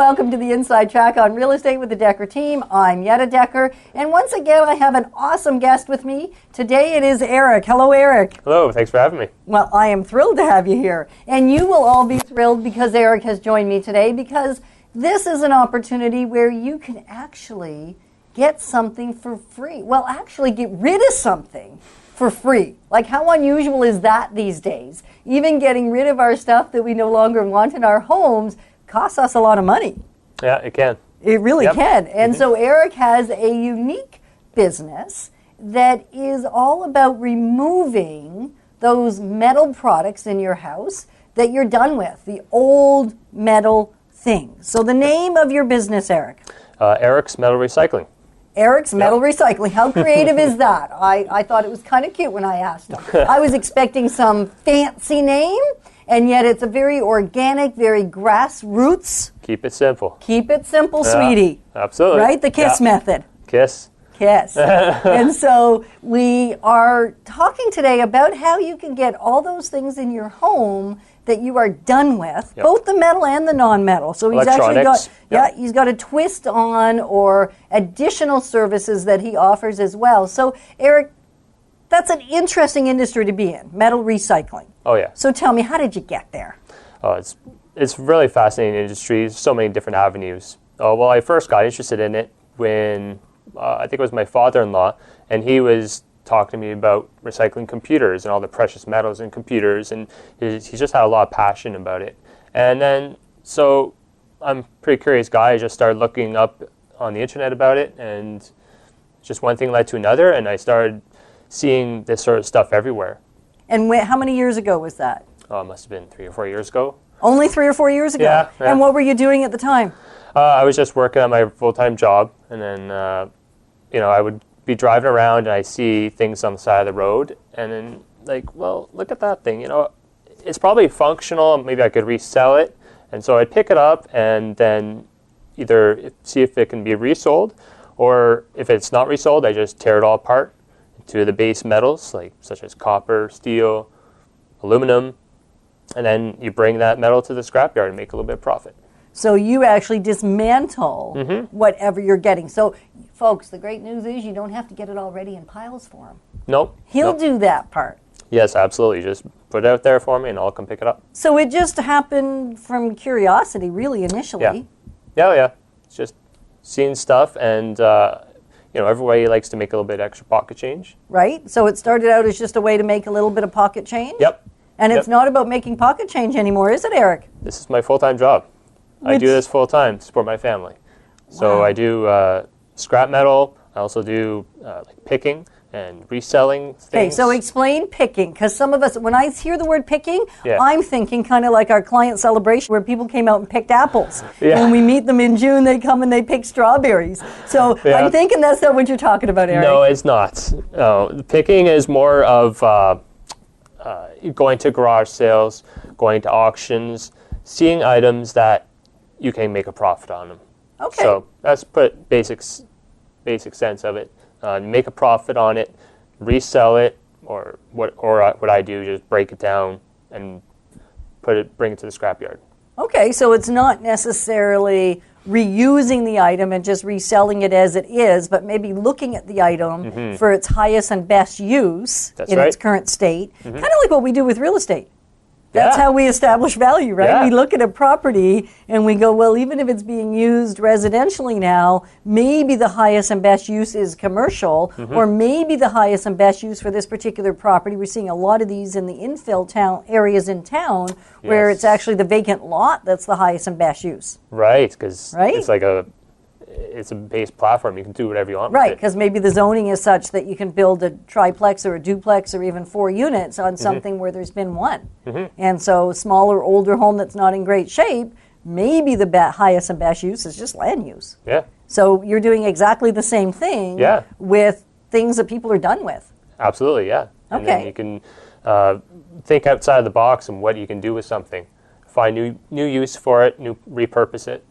welcome to the Inside Track on Real Estate with the Dekker Team. I'm Yetta Dekker, and once again I have an awesome guest with me. Today it is Eric. Hello, Eric. Hello, thanks for having me. Well, I am thrilled to have you here, and you will all be thrilled because Eric has joined me today, because this is an opportunity where you can actually get something for free. Well, actually get rid of something for free. Like, how unusual is that these days? Even getting rid of our stuff that we no longer want in our homes costs us a lot of money. Yeah, it can. It really can. And so Eric has a unique business that is all about removing those metal products in your house that you're done with, the old metal things. So the name of your business, Eric? Eric's Metal Recycling. Eric's Metal Recycling. How creative is that? I thought it was kind of cute when I asked him. I was expecting some fancy name, and yet it's a very organic, very grassroots. Keep it simple. Keep it simple, sweetie. Absolutely. Right? The KISS method. KISS. KISS. And so we are talking today about how you can get all those things in your home that you are done with, both the metal and the non-metal. So he's actually got, he's got a twist on, or additional services that he offers as well. So Eric, that's an interesting industry to be in, metal recycling. Oh yeah. So tell me, how did you get there? Oh, it's really fascinating industry. So many different avenues. Well, I first got interested in it when I think it was my father-in-law, and he was talking to me about recycling computers and all the precious metals in computers, and he just had a lot of passion about it. And then, so I'm a pretty curious guy. I just started looking up on the internet about it, and just one thing led to another, and I started seeing this sort of stuff everywhere. And how many years ago was that? Oh, it must have been 3 or 4 years ago. Only 3 or 4 years ago? Yeah. And what were you doing at the time? I was just working on my full-time job, and then, I would be driving around and I see things on the side of the road, and then like, well, look at that thing, it's probably functional, maybe I could resell it. And so I'd pick it up and then either see if it can be resold, or if it's not resold, I just tear it all apart into the base metals, like such as copper, steel, aluminum, and then you bring that metal to the scrapyard and make a little bit of profit. So you actually dismantle whatever you're getting. So, folks, the great news is you don't have to get it all ready in piles for him. Nope. He'll do that part. Yes, absolutely. Just put it out there for me and I'll come pick it up. So it just happened from curiosity, really, initially. Yeah. It's just seeing stuff, and, everybody likes to make a little bit extra pocket change. Right? So it started out as just a way to make a little bit of pocket change? Yep. And it's not about making pocket change anymore, is it, Eric? This is my full-time job. I do this full-time to support my family. So I do scrap metal. I also do like picking and reselling things. Okay, so explain picking, because some of us, when I hear the word picking, I'm thinking kind of like our client celebration where people came out and picked apples. When we meet them in June, they come and they pick strawberries. So I'm thinking that's not what you're talking about, Eric. No, it's not. No, picking is more of going to garage sales, going to auctions, seeing items that you can make a profit on them. Okay. So that's basic sense of it. Make a profit on it, resell it, or what I do, just break it down and bring it to the scrapyard. Okay, so it's not necessarily reusing the item and just reselling it as it is, but maybe looking at the item for its highest and best use its current state, kind of like what we do with real estate. That's how we establish value, right? Yeah. We look at a property and we go, well, even if it's being used residentially now, maybe the highest and best use is commercial, or maybe the highest and best use for this particular property. We're seeing a lot of these in the infill areas in town where it's actually the vacant lot that's the highest and best use. Right, because it's like it's a base platform. You can do whatever you want with it. Right, because maybe the zoning is such that you can build a triplex or a duplex or even 4 units on something where there's been one. And so a smaller, older home that's not in great shape, maybe the highest and best use is just land use. Yeah. So you're doing exactly the same thing with things that people are done with. Absolutely, yeah. Okay. And then you can think outside of the box and what you can do with something. Find new use for it, repurpose it.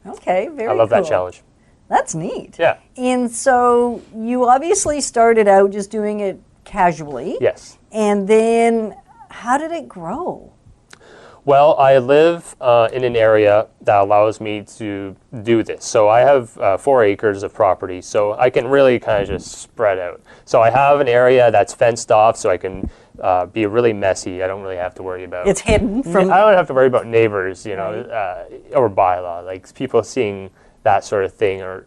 Okay, very cool. I love that challenge. That's neat. Yeah. And so you obviously started out just doing it casually. Yes. And then how did it grow? Well, I live in an area that allows me to do this. So I have 4 acres of property, so I can really kind of just spread out. So I have an area that's fenced off, so I can be really messy. I don't really have to worry about... It's hidden from... I don't have to worry about neighbors, you know, or bylaw, like people seeing that sort of thing, or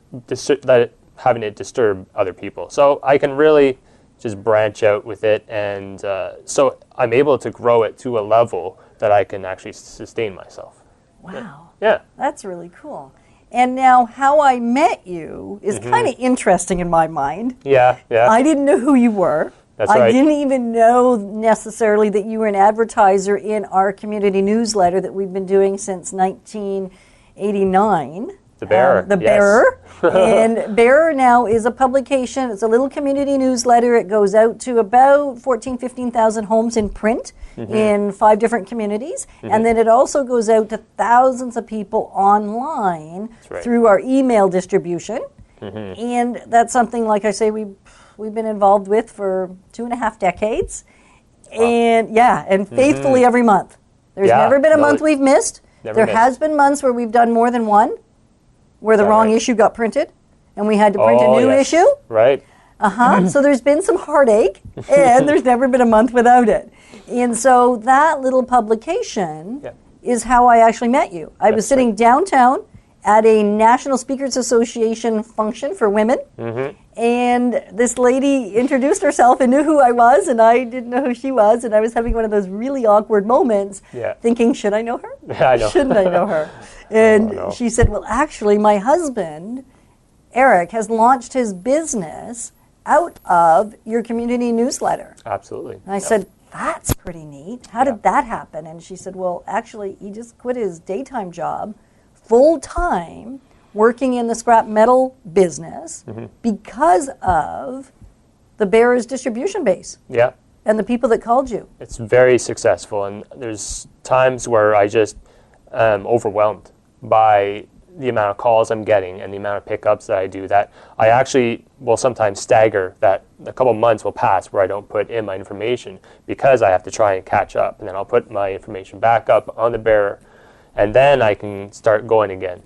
having it disturb other people. So I can really just branch out with it, and so I'm able to grow it to a level that I can actually sustain myself. Wow. Yeah. That's really cool. And now how I met you is kind of interesting in my mind. Yeah, yeah. I didn't know who you were. That's right. I didn't even know necessarily that you were an advertiser in our community newsletter that we've been doing since 1989. The Bearer. The Bearer. And Bearer now is a publication. It's a little community newsletter. It goes out to about 14,000, 15,000 homes in print in 5 different communities. And then it also goes out to thousands of people online through our email distribution. And that's something, like I say, we've been involved with for 2.5 decades. Wow. And faithfully every month. There's never been a month we've missed. There has been months where we've done more than one, where the wrong issue got printed, and we had to print a new issue. Right. So there's been some heartache, and there's never been a month without it. And so that little publication is how I actually met you. I was sitting downtown at a National Speakers Association function for women, and this lady introduced herself and knew who I was, and I didn't know who she was, and I was having one of those really awkward moments, thinking, should I know her? Yeah, I know. Shouldn't I know her? And she said, well, actually, my husband, Eric, has launched his business out of your community newsletter. Absolutely. And I said, that's pretty neat. How did that happen? And she said, well, actually, he just quit his daytime job, full-time, working in the scrap metal business because of the Bearer's distribution base. Yeah. And the people that called you. It's very successful, and there's times where I just am overwhelmed by the amount of calls I'm getting and the amount of pickups that I do, that I actually will sometimes stagger that a couple months will pass where I don't put in my information because I have to try and catch up, and then I'll put my information back up on the Bearer, and then I can start going again.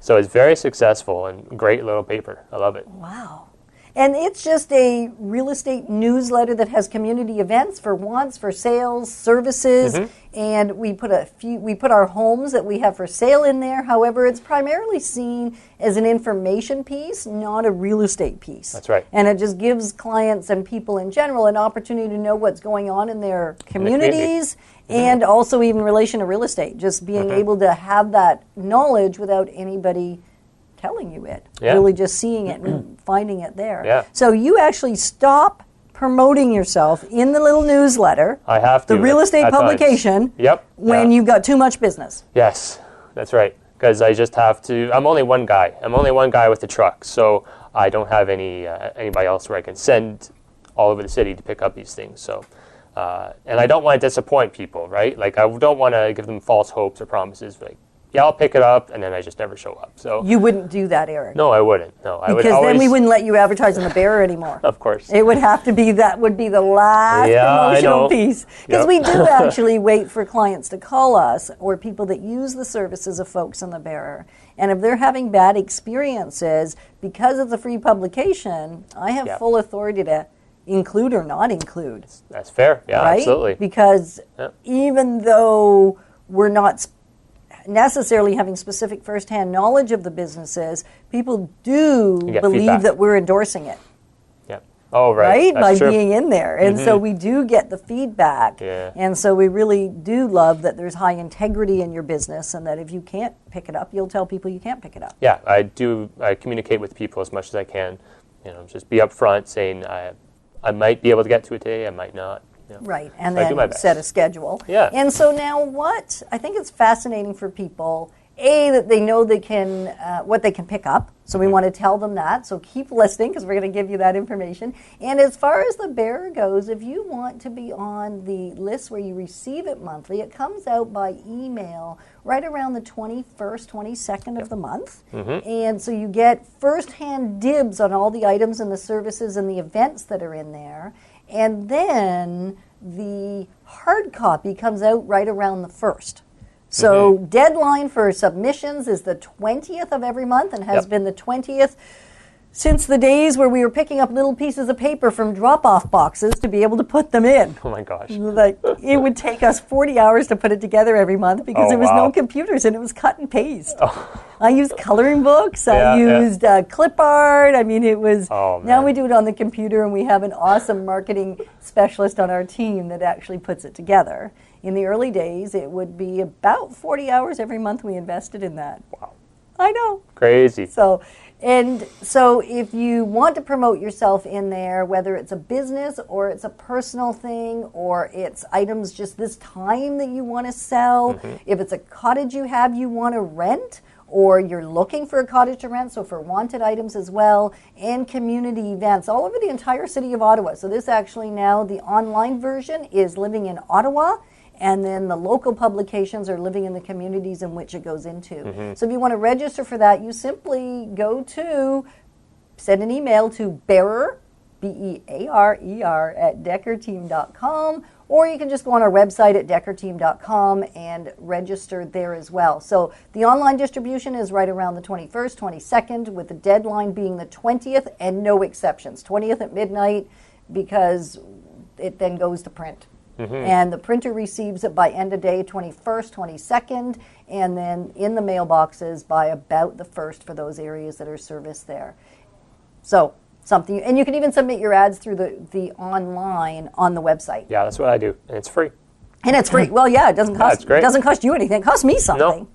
So it's very successful and great little paper. I love it. Wow. And it's just a real estate newsletter that has community events for wants, for sales, services, and we put our homes that we have for sale in there. However, it's primarily seen as an information piece, not a real estate piece. That's right. And it just gives clients and people in general an opportunity to know what's going on in their communities, and also even in relation to real estate, just being able to have that knowledge without anybody telling you it, really just seeing it and finding it there. Yeah. So you actually stop promoting yourself in the little newsletter. I have to. The real estate publication. Yep. When you've got too much business. Yes, that's right. Because I just have to. I'm only one guy. I'm only one guy with the truck, so I don't have anybody else where I can send all over the city to pick up these things. So, and I don't want to disappoint people, right? Like I don't want to give them false hopes or promises. Like, yeah, I'll pick it up, and then I just never show up. So you wouldn't do that, Eric? No, I wouldn't. No, I would because always, then we wouldn't let you advertise in the Bearer anymore. Of course, it would have to be that would be the last promotional piece, because we do actually wait for clients to call us or people that use the services of folks in the Bearer, and if they're having bad experiences because of the free publication, I have full authority to include or not include. That's fair. Yeah, right? Absolutely. Because even though we're not necessarily having specific firsthand knowledge of the businesses, people do believe feedback. That we're endorsing it. Yeah. Oh, right. By being in there. And so we do get the feedback. Yeah. And so we really do love that there's high integrity in your business, and that if you can't pick it up, you'll tell people you can't pick it up. Yeah, I do. I communicate with people as much as I can. You know, just be upfront saying I might be able to get to it today, I might not. Yeah. Right, and then set a schedule. Yeah. And so now what I think it's fascinating for people that they know they can what they can pick up. So we want to tell them that. So keep listening because we're going to give you that information. And as far as the bearer goes, if you want to be on the list where you receive it monthly, it comes out by email right around the 21st, 22nd of the month. And so you get first-hand dibs on all the items and the services and the events that are in there. And then the hard copy comes out right around the 1st. So deadline for submissions is the 20th of every month and has been the 20th since the days where we were picking up little pieces of paper from drop-off boxes to be able to put them in. Oh my gosh. Like, it would take us 40 hours to put it together every month because there was no computers and it was cut and paste. I used coloring books. I used clip art. I mean, it was, now we do it on the computer and we have an awesome marketing specialist on our team that actually puts it together. In the early days, it would be about 40 hours every month we invested in that. Wow. I know. Crazy. So if you want to promote yourself in there, whether it's a business or it's a personal thing or it's items just this time that you want to sell, if it's a cottage you have you want to rent, or you're looking for a cottage to rent, so for wanted items as well, and community events all over the entire city of Ottawa. So this actually now, the online version is living in Ottawa, and then the local publications are living in the communities in which it goes into. So if you want to register for that, you simply send an email to bearer, B-E-A-R-E-R, at dekkerteam.com, or you can just go on our website at dekkerteam.com and register there as well. So the online distribution is right around the 21st, 22nd, with the deadline being the 20th, and no exceptions. 20th at midnight, because it then goes to print. And the printer receives it by end of day 21st, 22nd, and then in the mailboxes by about the 1st for those areas that are serviced there. So something, and you can even submit your ads through the online on the website. Yeah, that's what I do, and it's free. And it's free. Well, yeah, it doesn't cost. It doesn't cost you anything. It costs me something. No.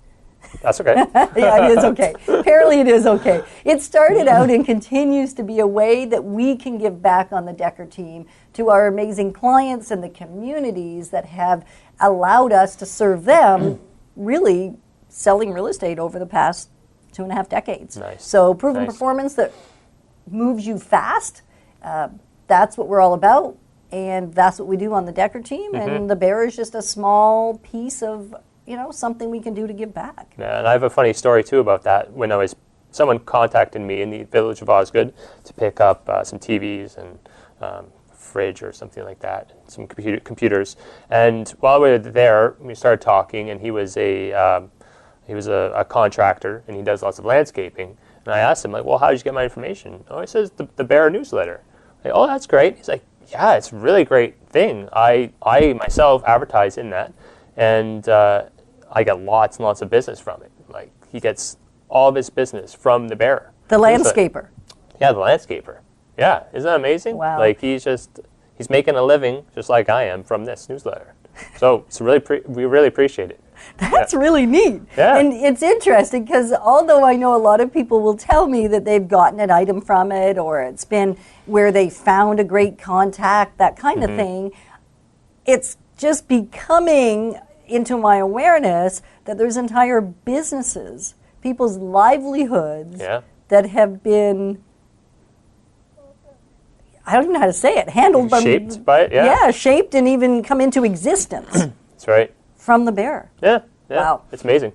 That's okay. Yeah, it is okay. Apparently it is okay. It started out and continues to be a way that we can give back on the Dekker team to our amazing clients and the communities that have allowed us to serve them, really selling real estate over the past 2.5 decades. Nice. So proven performance that moves you fast, that's what we're all about, and that's what we do on the Dekker team, and the bearer is just a small piece of something we can do to give back. Yeah, and I have a funny story too about that. When someone contacted me in the village of Osgood to pick up some TVs and fridge or something like that, some computers. And while we were there, we started talking, and he was a contractor, and he does lots of landscaping. And I asked him, like, well, how did you get my information? Oh, he says the Bearer newsletter. Like, oh, that's great. He's like, yeah, it's a really great thing. I myself advertise in that, and I get lots and lots of business from it. Like, he gets all of his business from the Bearer. The landscaper. Yeah, the landscaper. Yeah, isn't that amazing? Wow. Like, he's making a living just like I am from this newsletter. So it's we really appreciate it. That's really neat. Yeah. And it's interesting because although I know a lot of people will tell me that they've gotten an item from it, or it's been where they found a great contact, that kind of thing, it's just becoming into my awareness that there's entire businesses, people's livelihoods that have been, I don't even know how to say it, handled by... Shaped by it, Yeah, shaped and even come into existence. That's right. From the Bearer. Yeah. Wow. It's amazing.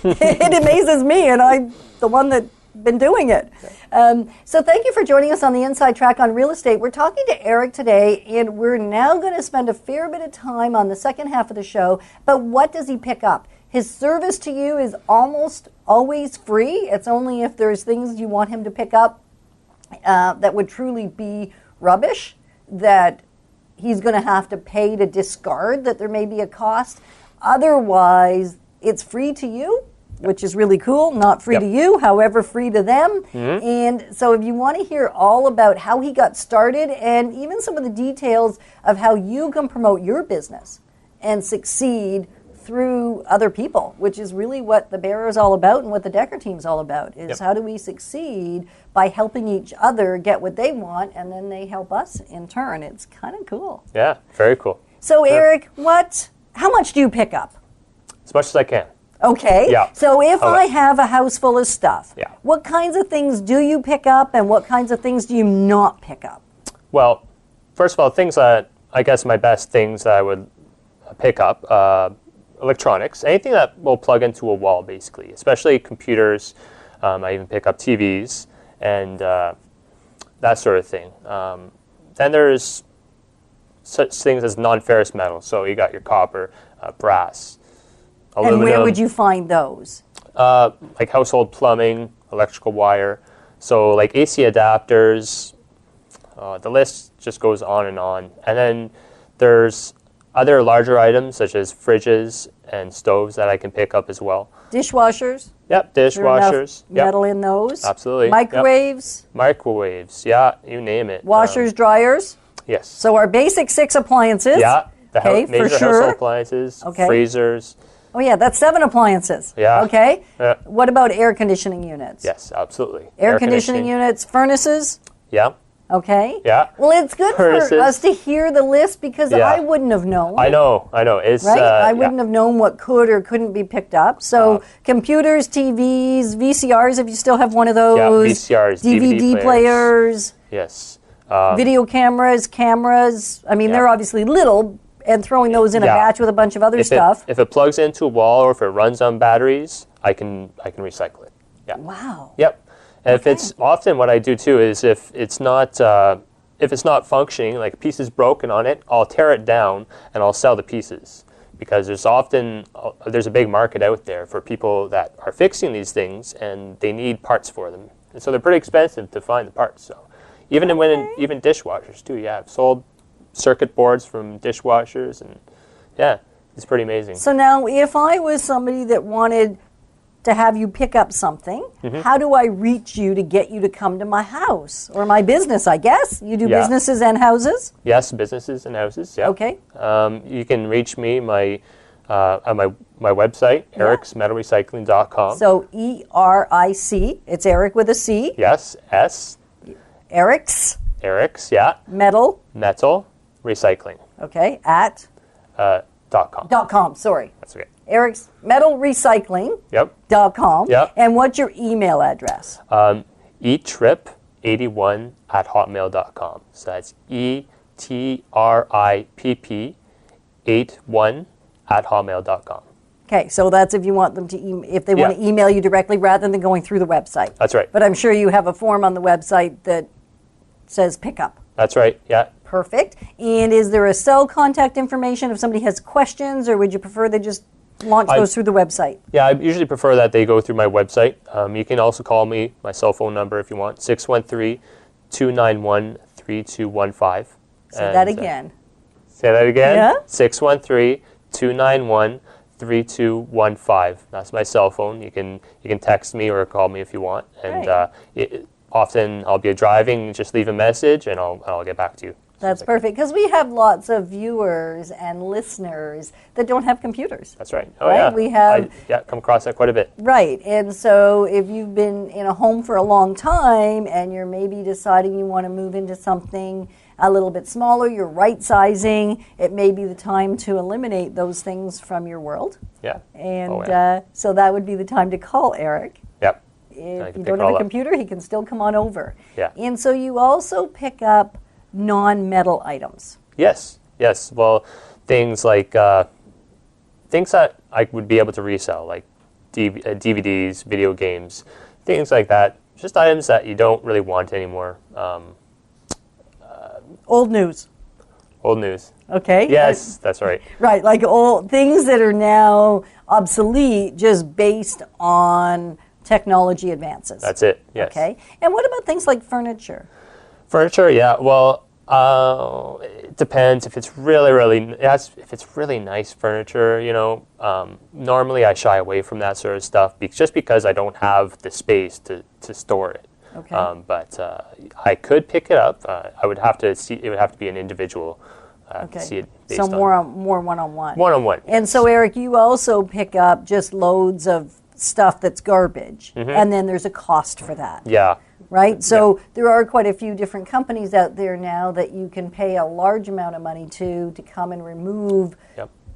It amazes me, and I'm the one that's been doing it. So thank you for joining us on the Inside Track on Real Estate. We're talking to Eric today, and we're now going to spend a fair bit of time on the second half of the show, but what does he pick up? His service to you is almost always free. It's only if there's things you want him to pick up that would truly be rubbish that he's going to have to pay to discard, that there may be a cost. Otherwise, it's free to you, which is really cool. Not free to you, however, free to them. And so if you want to hear all about how he got started and even some of the details of how you can promote your business and succeed through other people, which is really what the Bearer is all about and what the Dekker team is all about, is how do we succeed by helping each other get what they want, and then they help us in turn. It's kind of cool. Yeah, very cool. So Eric, how much do you pick up? As much as I can. Okay. Yeah. So if I have a house full of stuff, Yeah. what kinds of things do you pick up and what kinds of things do you not pick up? Well, first of all, things that I guess my best things that I would pick up, electronics, anything that will plug into a wall, basically, especially computers. I even pick up TVs and that sort of thing. Then there's such things as non-ferrous metals. So you got your copper, brass, aluminum. And where would you find those? Like household plumbing, electrical wire. So like AC adapters. The list just goes on and on. And then there's other larger items such as fridges and stoves that I can pick up as well. Dishwashers? Yep, dishwashers. Metal in those? Absolutely. Microwaves? Yep. Microwaves, yeah, you name it. Washers, dryers? Yes. So our basic 6 appliances. Yeah, the major for sure. household appliances, freezers. Oh yeah, that's 7 appliances. Yeah. Okay. Yeah. What about air conditioning units? Yes, absolutely. Air conditioning units, furnaces? Yeah. Okay. Yeah. Well, it's good Furnaces. for us to hear the list because I wouldn't have known. I know. It's right? I wouldn't have known what could or couldn't be picked up. So computers, TVs, VCRs, if you still have one of those. Yeah, VCRs, DVD players. Yes. Video cameras. I mean, they're obviously little, and throwing those in a batch with a bunch of other stuff. If it plugs into a wall or if it runs on batteries, I can recycle it. Yeah. Wow. Yep. And if it's often what I do too is if it's not functioning, like a piece is broken on it, I'll tear it down and I'll sell the pieces because there's a big market out there for people that are fixing these things and they need parts for them, and so they're pretty expensive to find the parts. So even even dishwashers too, I've sold circuit boards from dishwashers, and it's pretty amazing. So now, if I was somebody that wanted to have you pick up something, how do I reach you to get you to come to my house or my business, I guess? You do businesses and houses? Yes, businesses and houses, yeah. Okay. You can reach me on my website, ericsmetalrecycling.com. So ERIC, it's Eric with a C. Yes, S. Eric's. Metal recycling. Okay, at? .com. Sorry. That's okay. Eric's Metal Recycling. Yep. .com. Yep. And what's your email address? etripp81@hotmail.com. So that's ETRIPP81@hotmail.com. Okay, so that's if you want them to if they want to email you directly rather than going through the website. That's right. But I'm sure you have a form on the website that says pick up. That's right. Yeah. Perfect. And is there a cell contact information if somebody has questions, or would you prefer they just launch those through the website? Yeah, I usually prefer that they go through my website. You can also call me, my cell phone number if you want, 613-291-3215. Say that again. Say that again? Yeah. 613-291-3215. That's my cell phone. You can text me or call me if you want. And often I'll be driving, just leave a message and I'll get back to you. That's perfect, because we have lots of viewers and listeners that don't have computers. That's right. Oh, right? We have come across that quite a bit. Right, and so if you've been in a home for a long time and you're maybe deciding you want to move into something a little bit smaller, you're right-sizing, it may be the time to eliminate those things from your world. Yeah. And so that would be the time to call Eric. Yep. If you don't have a computer, he can still come on over. Yeah. And so you also pick up non-metal items. Yes. Well, things like things that I would be able to resell, like DVDs, video games, things like that. Just items that you don't really want anymore. Old news. Old news. Okay. Yes, that's right. Right, like old things that are now obsolete just based on technology advances. That's it. Yes. Okay. And what about things like furniture? Furniture, yeah. Well, it depends. If it's really nice furniture, normally I shy away from that sort of stuff just because I don't have the space to store it. Okay. But I could pick it up. I would have to see. It would have to be an individual. Okay. See it based so more one-on-one. One-on-one. And so, Eric, you also pick up just loads of stuff that's garbage, and then there's a cost for that. Yeah. Right? So there are quite a few different companies out there now that you can pay a large amount of money to come and remove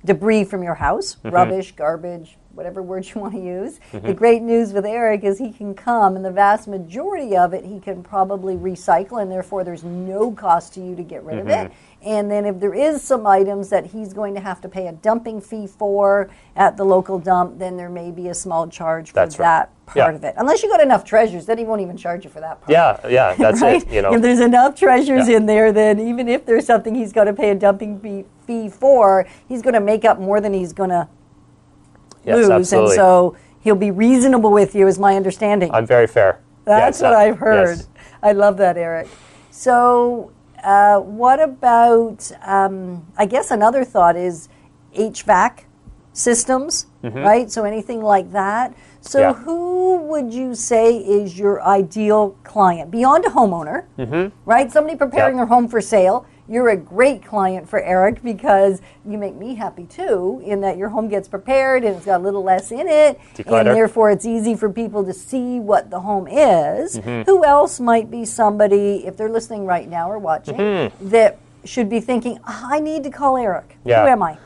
debris from your house, rubbish, garbage, whatever word you want to use. The great news with Eric is he can come, and the vast majority of it he can probably recycle, and therefore there's no cost to you to get rid of it. And then if there is some items that he's going to have to pay a dumping fee for at the local dump, then there may be a small charge for that part of it. Unless you got enough treasures, then he won't even charge you for that part. Yeah, that's right? it. You know, if there's enough treasures in there, then even if there's something he's got to pay a dumping fee for, he's going to make up more than he's going to lose. Absolutely. And so he'll be reasonable with you, is my understanding. I'm very fair. That's what I've heard. Yes. I love that, Eric. So what about, I guess another thought is HVAC systems, right? So anything like that. So who would you say is your ideal client? Beyond a homeowner, right? Somebody preparing their home for sale. You're a great client for Eric because you make me happy too, in that your home gets prepared and it's got a little less in it. Declutter. And therefore it's easy for people to see what the home is. Who else might be somebody, if they're listening right now or watching, that should be thinking, I need to call Eric. Who am I?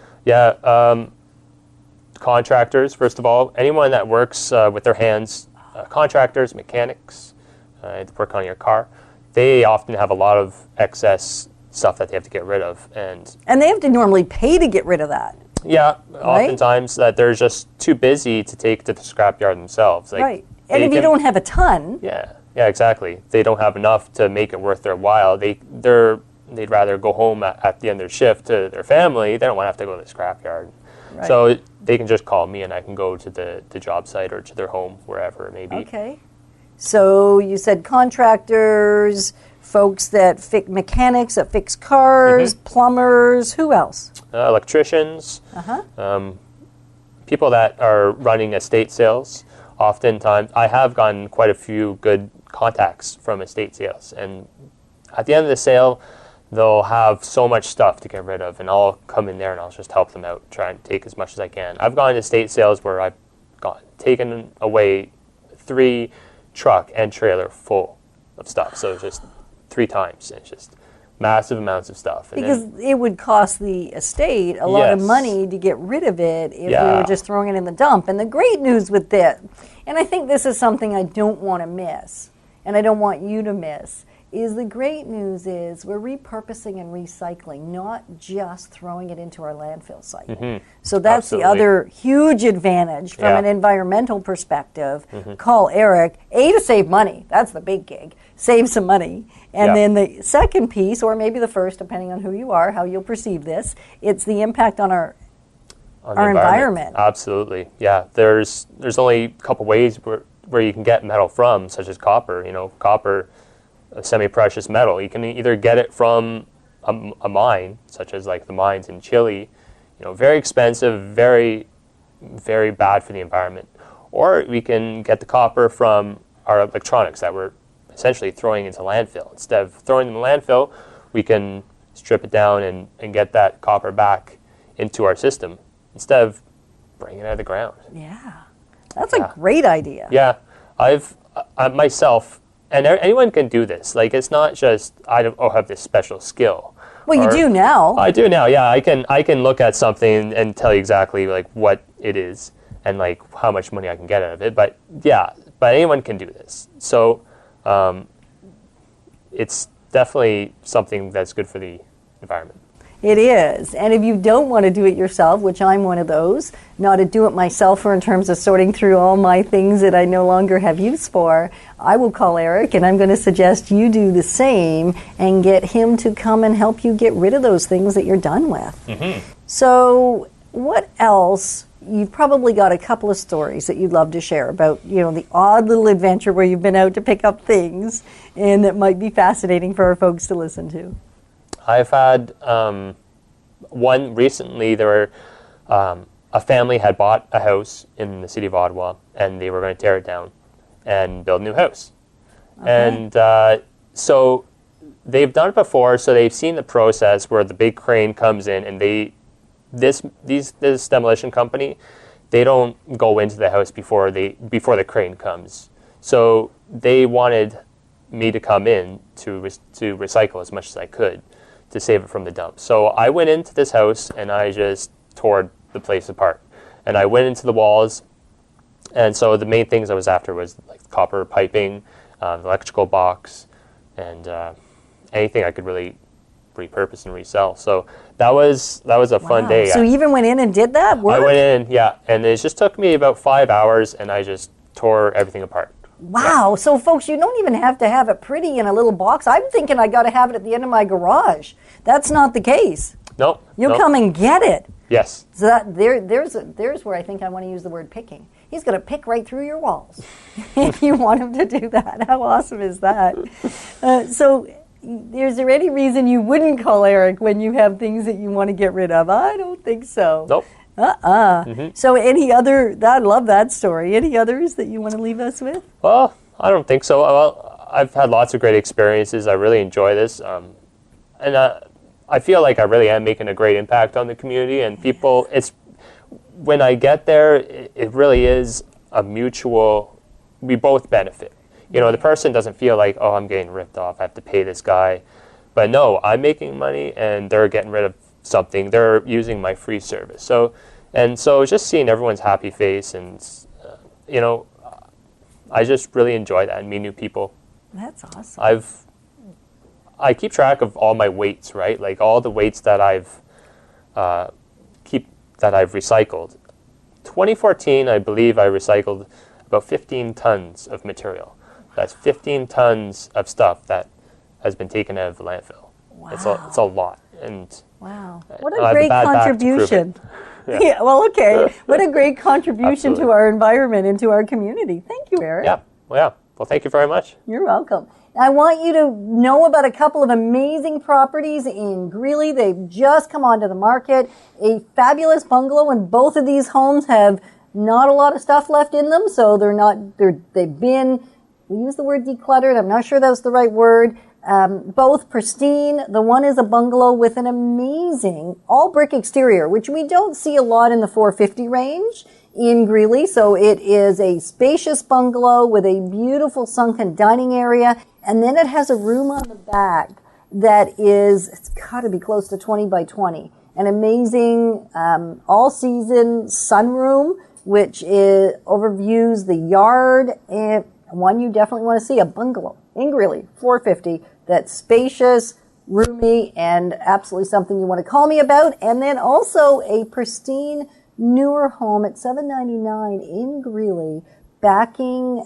Contractors, first of all. Anyone that works with their hands, contractors, mechanics, work on your car, they often have a lot of excess stuff that they have to get rid of. And they have to normally pay to get rid of that. Yeah, oftentimes that they're just too busy to take to the scrapyard themselves. Right. And if you don't have a ton. Yeah, exactly. They don't have enough to make it worth their while. They'd rather go home at the end of their shift to their family. They don't want to have to go to the scrapyard. Right. So they can just call me and I can go to the job site or to their home, wherever it may be. Okay. So you said contractors, folks that fix mechanics that fix cars, plumbers, who else? Electricians, people that are running estate sales. Oftentimes, I have gotten quite a few good contacts from estate sales, and at the end of the sale, they'll have so much stuff to get rid of, and I'll come in there and I'll just help them out, try and take as much as I can. I've gone to estate sales where I've taken away 3 truck and trailer full of stuff, so it's just 3 times. It's just massive amounts of stuff. And because it would cost the estate a lot of money to get rid of it if we were just throwing it in the dump. And the great news with this, and I think this is something I don't want to miss, and I don't want you to miss, is the great news is we're repurposing and recycling, not just throwing it into our landfill site. So that's the other huge advantage from an environmental perspective. Call Eric, to save money. That's the big gig. Save some money. And then the second piece, or maybe the first, depending on who you are, how you'll perceive this, it's the impact on our environment. Absolutely. Yeah. There's only a couple ways where you can get metal from, such as copper. Copper, a semi-precious metal. You can either get it from a mine, such as like the mines in Chile, very expensive, very, very bad for the environment. Or we can get the copper from our electronics that we're essentially throwing into landfill. Instead of throwing them in landfill, we can strip it down and get that copper back into our system instead of bringing it out of the ground. Yeah, that's a great idea. Yeah, I've myself, and anyone can do this. Like, it's not just I have this special skill. Well, you do now. I do now. Yeah, I can look at something and tell you exactly like what it is and like how much money I can get out of it. But anyone can do this. So it's definitely something that's good for the environment. It is. And if you don't want to do it yourself, which I'm one of those, not a do-it-myselfer in terms of sorting through all my things that I no longer have use for, I will call Eric, and I'm going to suggest you do the same and get him to come and help you get rid of those things that you're done with. So what else? You've probably got a couple of stories that you'd love to share about, the odd little adventure where you've been out to pick up things and that might be fascinating for our folks to listen to. I've had one recently. There were a family had bought a house in the city of Ottawa, and they were going to tear it down and build a new house. And so they've done it before, so they've seen the process where the big crane comes in, and this demolition company, they don't go into the house before the crane comes. So they wanted me to come in to recycle as much as I could to save it from the dump. So I went into this house and I just tore the place apart. and I went into the walls. And so the main things I was after was like copper piping, the electrical box, and anything I could really repurpose and resell. So that was a fun day. So you even went in and did that work? I went in, yeah, and it just took me about 5 hours, and I just tore everything apart. Wow. Yeah. So folks, you don't even have to have it pretty in a little box. I'm thinking I got to have it at the end of my garage. That's not the case. Nope. You'll come and get it. Yes. So that there's where I think I want to use the word picking. He's going to pick right through your walls if you want him to do that. How awesome is that? So is there any reason you wouldn't call Eric when you have things that you want to get rid of? I don't think so. Nope. So any other, I love that story. Any others that you want to leave us with? Well, I don't think so. Well, I've had lots of great experiences. I really enjoy this. And I feel like I really am making a great impact on the community, and people, when I get there, it really is a mutual, we both benefit. You know, the person doesn't feel like, oh, I'm getting ripped off, I have to pay this guy. But no, I'm making money and they're getting rid of something. They're using my free service. So just seeing everyone's happy face and, you know, I just really enjoy that and meet new people. That's awesome. I keep track of all my weights, right? Like all the weights that I've recycled. 2014, I believe I recycled about 15 tons of material. That's 15 tons of stuff that has been taken out of the landfill. Wow. It's a lot. And wow. What a great contribution. Yeah. Well, okay. What a great contribution to our environment and to our community. Thank you, Eric. Yeah. Well, thank you very much. You're welcome. I want you to know about a couple of amazing properties in Greeley. They've just come onto the market. A fabulous bungalow, and both of these homes have not a lot of stuff left in them, so they've been, we use the word decluttered, I'm not sure that's the right word. Both pristine. The one is a bungalow with an amazing all brick exterior, which we don't see a lot in the 450 range in Greeley. So it is a spacious bungalow with a beautiful sunken dining area. And then it has a room on the back that it's got to be close to 20 by 20. An amazing all-season sunroom, which overviews the yard, and one you definitely want to see, a bungalow in Greeley, 450, that's spacious, roomy, and absolutely something you want to call me about. And then also a pristine, newer home at $799 in Greeley, backing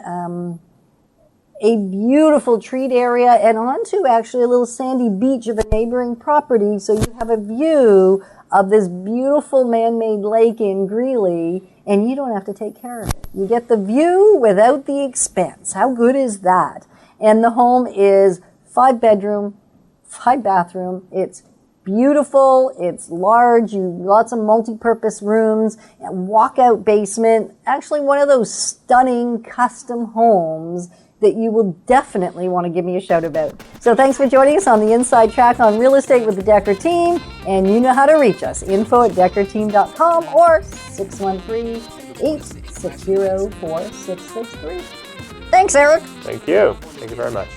a beautiful treat area and onto actually a little sandy beach of a neighboring property. So you have a view of this beautiful man-made lake in Greeley, and you don't have to take care of it. You get the view without the expense. How good is that? And the home is 5-bedroom, 5-bathroom. It's beautiful. It's large. Lots of multi-purpose rooms, and walkout basement. Actually, one of those stunning custom homes that you will definitely want to give me a shout about. So thanks for joining us on the Inside Track on Real Estate with the Dekker Team. And you know how to reach us. info@dekkerteam.com or 613-860-4663. Thanks, Eric. Thank you. Thank you very much.